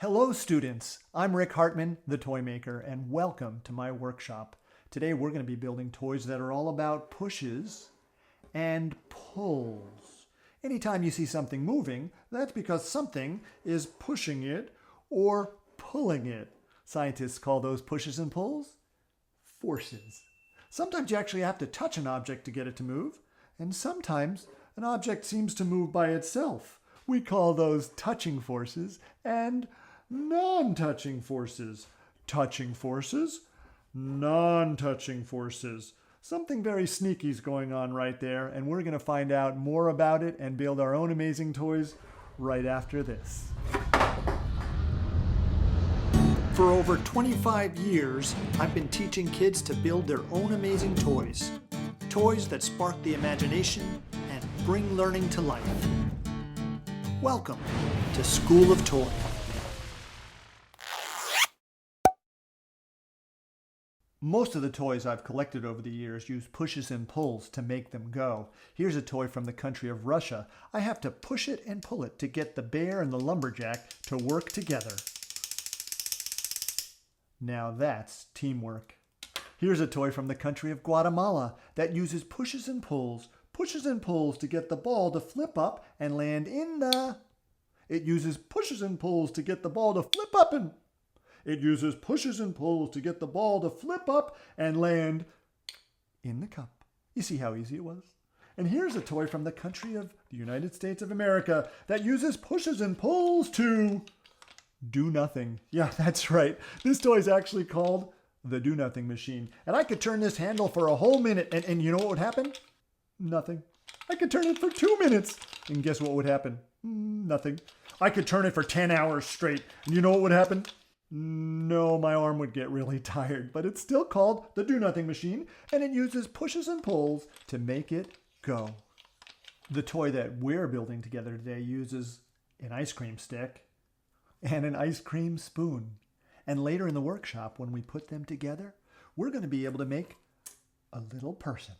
Hello students, I'm Rick Hartman, the toy maker, and welcome to my workshop. Today we're going to be building toys that are all about pushes and pulls. Anytime you see something moving, that's because something is pushing it or pulling it. Scientists call those pushes and pulls forces. Sometimes you actually have to touch an object to get it to move, and sometimes an object seems to move by itself. We call those touching forces and non-touching forces. Touching forces, non-touching forces. Something very sneaky is going on right there, and we're going to find out more about it and build our own amazing toys right after this. For over 25 years, I've been teaching kids to build their own amazing toys. Toys that spark the imagination and bring learning to life. Welcome to School of Toy. Most of the toys I've collected over the years use pushes and pulls to make them go. Here's a toy from the country of Russia. I have to push it and pull it to get the bear and the lumberjack to work together. Now that's teamwork. Here's a toy from the country of Guatemala that uses pushes and pulls to get the ball to flip up and land in the... It uses pushes and pulls to get the ball to flip up and... It uses pushes and pulls to get the ball to flip up and land in the cup. You see how easy it was? And here's a toy from the country of the United States of America that uses pushes and pulls to do nothing. Yeah, that's right. This toy is actually called the Do Nothing Machine. And I could turn this handle for a whole minute and you know what would happen? Nothing. I could turn it for 2 minutes and guess what would happen? Nothing. I could turn it for 10 hours straight and you know what would happen? No, my arm would get really tired, but it's still called the Do Nothing Machine, and it uses pushes and pulls to make it go. The toy that we're building together today uses an ice cream stick and an ice cream spoon. And later in the workshop, when we put them together, we're going to be able to make a little person.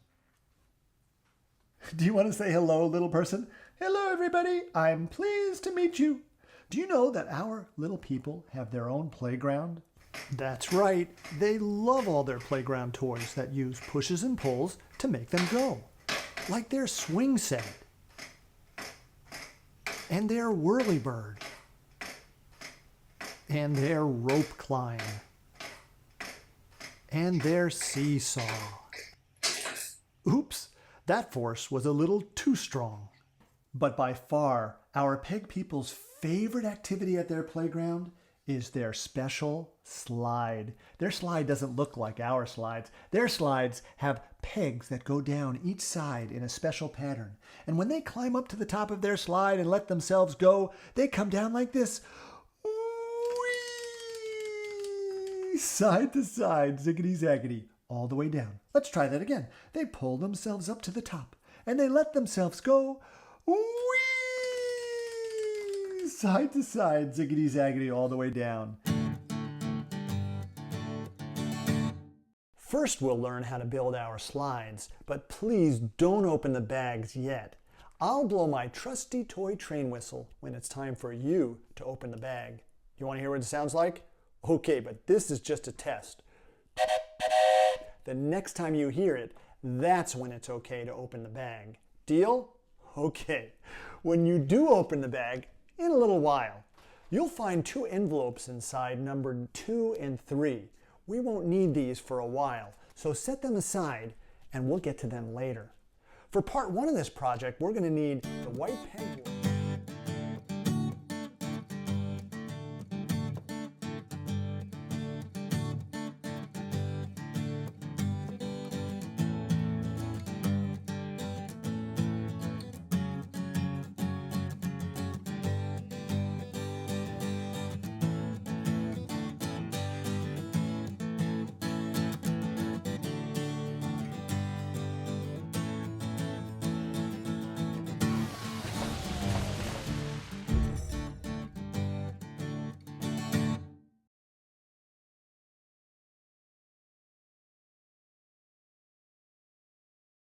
Do you want to say hello, little person? Hello, everybody. I'm pleased to meet you. Do you know that our little people have their own playground? That's right. They love all their playground toys that use pushes and pulls to make them go. Like their swing set. And their whirlybird. And their rope climb. And their seesaw. Oops, that force was a little too strong. But by far, our peg people's favorite activity at their playground is their special slide. Their slide doesn't look like our slides. Their slides have pegs that go down each side in a special pattern. And when they climb up to the top of their slide and let themselves go, they come down like this. Whee! Side to side, ziggity-zaggity, all the way down. Let's try that again. They pull themselves up to the top and they let themselves go. Whee! Side to side, ziggity-zaggity, all the way down. First, we'll learn how to build our slides, but please don't open the bags yet. I'll blow my trusty toy train whistle when it's time for you to open the bag. You want to hear what it sounds like? Okay, but this is just a test. The next time you hear it, that's when it's okay to open the bag. Deal? Okay. When you do open the bag, in a little while, you'll find 2 envelopes inside numbered 2 and 3. We won't need these for a while, so set them aside and we'll get to them later. For part 1 of this project, we're going to need the white peg.